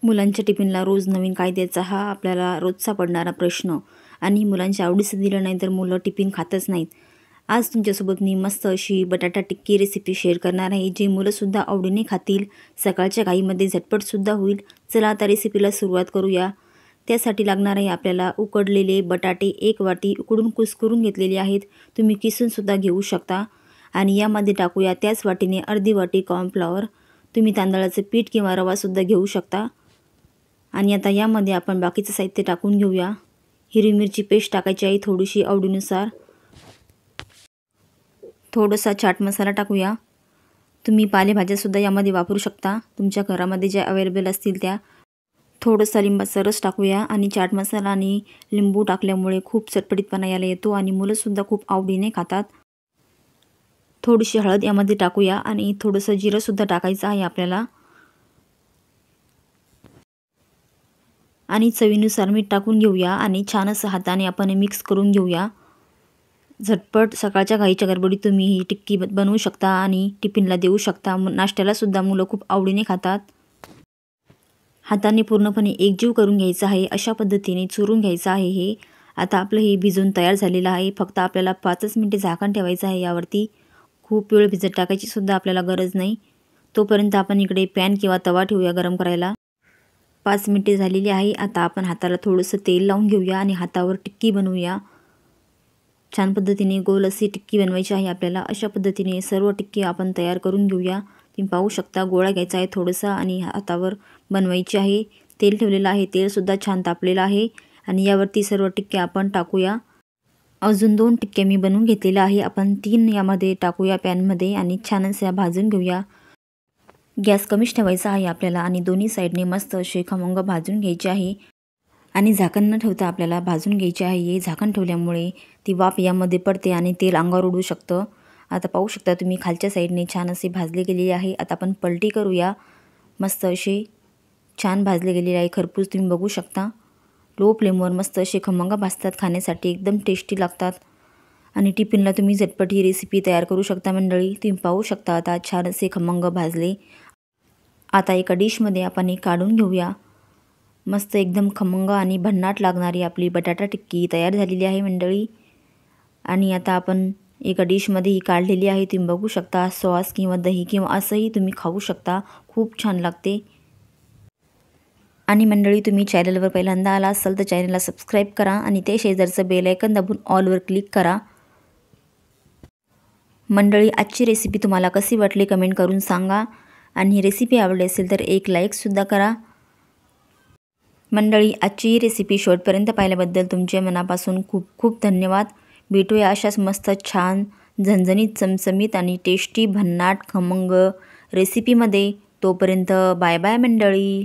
मुलांच्या टिफिनला रोज नवीन काय द्यायचा हा आपल्याला रोजचा पडणारा प्रश्न आणि मुलांच्या आवडीचं दिलं नाही तर मुलं टिफिन खातच नाहीत। आज तुमच्यासोबत मी मस्त अशी बटाटा टिक्की रेसिपी शेअर करणार आहे, जी मुलंसुद्धा आवडीने खातील, सकाळच्या घाईमध्ये झटपटसुद्धा होईल। चला आता रेसिपीला सुरुवात करूया। त्यासाठी लागणार आहे आपल्याला उकडलेले बटाटे 1 वाटी उकडून कुस्करून घेतलेले आहेत, तुम्ही किसूनसुद्धा घेऊ शकता। आणि यामध्ये टाकूया त्याच वाटीने अर्धी वाटी कॉर्नफ्लॉवर, तुम्ही तांदळाचं पीठ किंवा रवासुद्धा घेऊ शकता। आणि आता यामध्ये आपण बाकीचं साहित्य टाकून घेऊया। हिरवी मिरची पेस्ट टाकायची आहे थोडीशी आवडीनुसार, थोडासा चाट मसाला टाकूया। तुम्ही पालेभाज्यासुद्धा यामध्ये वापरू शकता, तुमच्या घरामध्ये ज्या अवेलेबल असतील त्या। थोडासा लिंबाचा रस टाकूया आणि चाट मसाला आणि लिंबू टाकल्यामुळे खूप चटपटीतपणा याला येतो आणि मुलंसुद्धा खूप आवडीने खातात। थोडीशी हळद यामध्ये टाकूया आणि थोडंसं जिरंसुद्धा टाकायचं आहे आपल्याला। आणि चवीनुसार मीठ टाकून घेऊया आणि छान असं हाताने आपण मिक्स करून घेऊया। झटपट सकाळच्या घाईच्या गडबडीत तुम्ही ही टिक्की बनवू शकता आणि टिफिनला देऊ शकता। नाश्त्यालासुद्धा मुलं खूप आवडीने खातात। हाताने पूर्णपणे एकजीव करून घ्यायचं आहे, अशा पद्धतीने चुरून घ्यायचं आहे हे। आता आपलं हे भिजून तयार झालेलं आहे, फक्त आपल्याला 5च मिनिटे झाकण ठेवायचं आहे यावरती। खूप वेळ भिजत टाकायची सुद्धा आपल्याला गरज नाही। तोपर्यंत आपण इकडे पॅन किंवा तवा ठेवूया गरम करायला। 5 मिनिटे झालेली आहे। आता आपण हाताला थोडंसं तेल लावून घेऊया आणि हातावर टिक्की बनवूया। छान पद्धतीने गोल अशी टिक्की बनवायची आहे आपल्याला। अशा पद्धतीने सर्व टिक्की आपण तयार करून घेऊया। तुम्ही पाहू शकता गोळा घ्यायचा आहे थोडासा आणि हातावर बनवायची आहे। तेल ठेवलेलं आहे, तेलसुद्धा छान तापलेलं आहे आणि यावरती सर्व टिक्क्या आपण टाकूया। अजून 2 टिक्क्या मी बनवून घेतलेल्या आहे, आपण 3 यामध्ये टाकूया पॅनमध्ये आणि छान अशा भाजून घेऊया। गॅस कमीच ठेवायचा आहे आपल्याला आणि दोन्ही साईडने मस्त असे खमंग भाजून घ्यायचे आहे आणि झाकण न ठेवता आपल्याला भाजून घ्यायचे आहे। हे झाकण ठेवल्यामुळे ती वाफ यामध्ये पडते आणि तेल अंगावर उडू शकतं। आता पाहू शकता तुम्ही खालच्या साईडने छान असे भाजले गेलेले आहे। आता आपण पलटी करूया। मस्त असे छान भाजले गेलेले आहे खरपूस, तुम्ही बघू शकता। लो फ्लेमवर मस्त असे खमंग भाजतात, खाण्यासाठी एकदम टेस्टी लागतात आणि टिफिनला तुम्ही झटपट ही रेसिपी तयार करू शकता मंडळी। तुम्ही पाहू शकता आता छान असे खमंग भाजले। आता एका डिशमध्ये आपण हे काढून घेऊया। मस्त एकदम खमंग आणि भन्नाट लागणारी आपली बटाटा टिक्की तयार झालेली आहे मंडळी। आणि आता आपण एका डिशमध्ये ही काढलेली आहे, तुम्ही बघू शकता। सॉस किंवा दही किंवा असंही तुम्ही खाऊ शकता, खूप छान लागते। आणि मंडळी तुम्ही चॅनलवर पहिल्यांदा आला असाल तर चॅनलला सबस्क्राईब करा आणि ते शेजारचं बेल आयकॉन दाबून ऑलवर क्लिक करा। मंडळी आजची रेसिपी तुम्हाला कशी वाटली कमेंट करून सांगा आणि ही रेसिपी आवडली असेल तर एक लाईकसुद्धा करा। मंडळी आजची ही रेसिपी शेवटपर्यंत पाहिल्याबद्दल तुमचे मनापासून खूप खूप धन्यवाद। भेटूया अशाच मस्त छान झणझणीत चमचमीत आणि टेस्टी भन्नाट खमंग रेसिपीमध्ये। तोपर्यंत बाय बाय मंडळी।